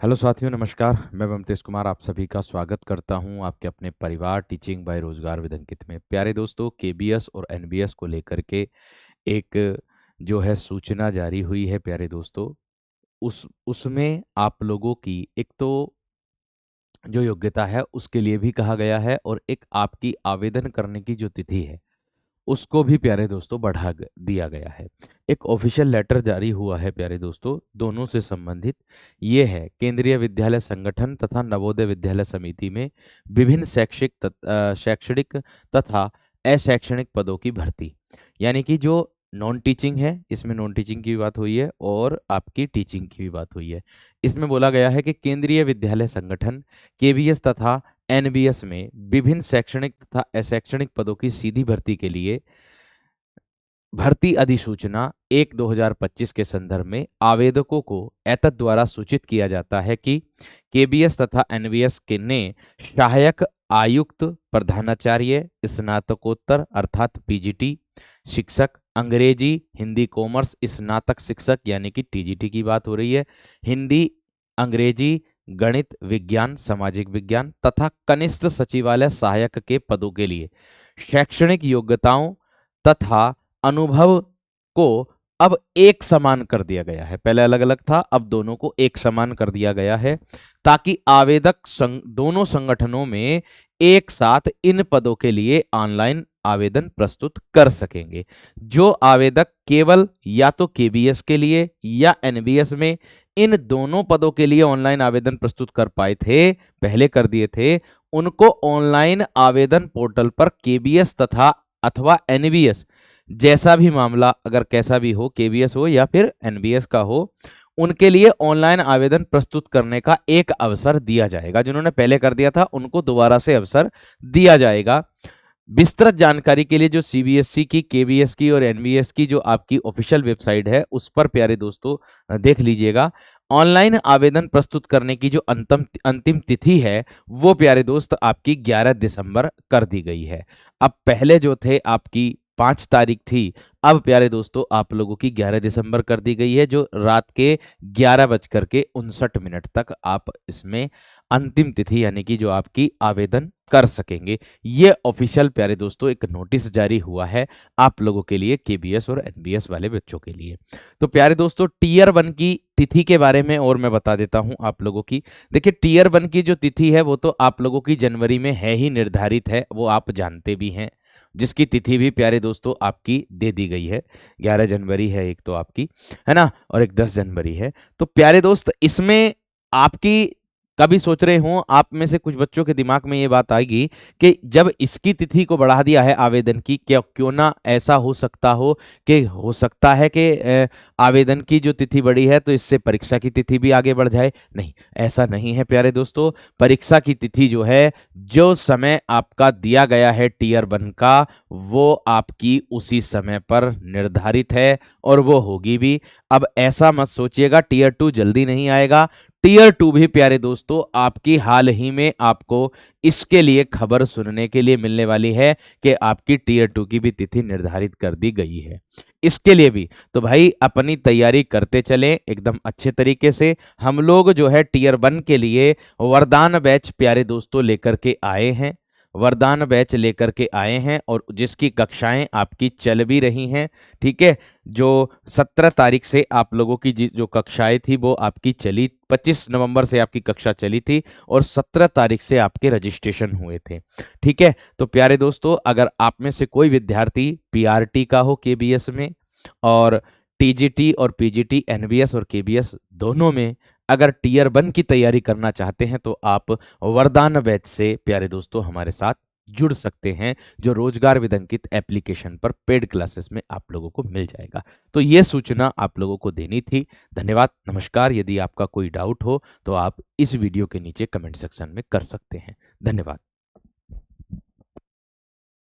Hello साथियों, नमस्कार। मैं ममतेश कुमार आप सभी का स्वागत करता हूं आपके अपने परिवार टीचिंग बाय रोजगार विद अंकित में। प्यारे दोस्तों, केबीएस और एनबीएस को लेकर के एक जो है सूचना जारी हुई है। प्यारे दोस्तों, उसमें आप लोगों की एक तो जो योग्यता है उसके लिए भी कहा गया है, और एक आपकी आवेदन करने की जो तिथि है उसको भी प्यारे दोस्तों दिया गया है। एक ऑफिशियल लेटर जारी हुआ है प्यारे दोस्तों, दोनों से संबंधित। ये है केंद्रीय विद्यालय संगठन तथा नवोदय विद्यालय समिति में विभिन्न शैक्षणिक तथा अशैक्षणिक पदों की भर्ती। यानी कि जो नॉन टीचिंग है, इसमें नॉन टीचिंग की भी बात हुई है और आपकी टीचिंग की भी बात हुई है। इसमें बोला गया है कि केंद्रीय विद्यालय संगठन केवीएस तथा एनबीएस में विभिन्न शैक्षणिक तथा अशैक्षणिक पदों की सीधी भर्ती के लिए भर्ती अधिसूचना 1/2025 के संदर्भ में आवेदकों को एतद द्वारा सूचित किया जाता है कि केबीएस तथा एनबीएस के ने सहायक आयुक्त, प्रधानाचार्य, स्नातकोत्तर अर्थात पीजीटी शिक्षक, अंग्रेजी हिंदी कॉमर्स स्नातक शिक्षक यानी कि टीजीटी की बात हो रही है, हिंदी, अंग्रेजी, गणित, विज्ञान, सामाजिक विज्ञान तथा कनिष्ठ सचिवालय सहायक के पदों के लिए शैक्षणिक योग्यताओं तथा अनुभव को अब एक समान कर दिया गया है। पहले अलग अलग था, अब दोनों को एक समान कर दिया गया है ताकि आवेदक दोनों संगठनों में एक साथ इन पदों के लिए ऑनलाइन आवेदन प्रस्तुत कर सकेंगे। जो आवेदक केवल या तो केबीएस के लिए या एनबीएस में इन दोनों पदों के लिए ऑनलाइन आवेदन प्रस्तुत कर पाए थे, पहले कर दिए थे, उनको ऑनलाइन आवेदन पोर्टल पर केबीएस तथा अथवा एनबीएस जैसा भी मामला अगर कैसा भी हो, केबीएस हो या फिर एनबीएस का हो, उनके लिए ऑनलाइन आवेदन प्रस्तुत करने का एक अवसर दिया जाएगा। जिन्होंने पहले कर दिया था उनको दोबारा से अवसर दिया जाएगा। विस्तृत जानकारी के लिए जो सीबीएसई की, केबीएस की और एनबीएस की जो आपकी ऑफिशियल वेबसाइट है उस पर प्यारे दोस्तों देख लीजिएगा। ऑनलाइन आवेदन प्रस्तुत करने की जो अंतिम तिथि है वो प्यारे दोस्त आपकी 11 दिसंबर कर दी गई है। अब पहले जो थे आपकी 5 तारीख थी, अब प्यारे दोस्तों आप लोगों की 11 दिसंबर कर दी गई है, जो रात के 11:59 तक आप इसमें अंतिम तिथि यानी कि जो आपकी आवेदन कर सकेंगे। ये ऑफिशियल प्यारे दोस्तों एक नोटिस जारी हुआ है आप लोगों के लिए, केबीएस और एनबीएस वाले बच्चों के लिए। तो प्यारे दोस्तों, टीयर 1 की तिथि के बारे में और मैं बता देता हूं आप लोगों की। देखिए, टीयर 1 की जो तिथि है वो तो आप लोगों की जनवरी में है ही निर्धारित है, वो आप जानते भी हैं, जिसकी तिथि भी प्यारे दोस्तों आपकी दे दी गई है। 11 जनवरी है एक तो आपकी, है ना, और एक 10 जनवरी है। तो प्यारे दोस्त, इसमें आपकी कभी सोच रहे हो आप में से कुछ बच्चों के दिमाग में ये बात आएगी कि जब इसकी तिथि को बढ़ा दिया है आवेदन की, क्या क्यों ना ऐसा हो सकता हो कि हो सकता है कि आवेदन की जो तिथि बढ़ी है तो इससे परीक्षा की तिथि भी आगे बढ़ जाए। नहीं, ऐसा नहीं है प्यारे दोस्तों। परीक्षा की तिथि जो है, जो समय आपका दिया गया है टीयर 1 का, वो आपकी उसी समय पर निर्धारित है और वो होगी भी। अब ऐसा मत सोचिएगा टीयर 2 जल्दी नहीं आएगा। टीयर 2 भी प्यारे दोस्तों आपकी हाल ही में आपको इसके लिए खबर सुनने के लिए मिलने वाली है कि आपकी टीयर 2 की भी तिथि निर्धारित कर दी गई है। इसके लिए भी तो भाई अपनी तैयारी करते चलें एकदम अच्छे तरीके से। हम लोग जो है टीयर 1 के लिए वरदान बैच प्यारे दोस्तों लेकर के आए हैं, वरदान बैच लेकर के आए हैं, और जिसकी कक्षाएं आपकी चल भी रही हैं। ठीक है, जो 17 तारीख से आप लोगों की जो कक्षाएं थी वो आपकी चली, 25 नवंबर से आपकी कक्षा चली थी और 17 तारीख से आपके रजिस्ट्रेशन हुए थे। ठीक है, तो प्यारे दोस्तों, अगर आप में से कोई विद्यार्थी पीआरटी का हो केबीएस में, और टीजीटी और पीजीटी, एनबीएस और केबीएस दोनों में अगर टीयर 1 की तैयारी करना चाहते हैं तो आप वरदान बैच से प्यारे दोस्तों हमारे साथ जुड़ सकते हैं, जो रोजगार विद अंकित एप्लीकेशन पर पेड क्लासेस में आप लोगों को मिल जाएगा। तो ये सूचना आप लोगों को देनी थी। धन्यवाद, नमस्कार। यदि आपका कोई डाउट हो तो आप इस वीडियो के नीचे कमेंट सेक्शन में कर सकते हैं। धन्यवाद।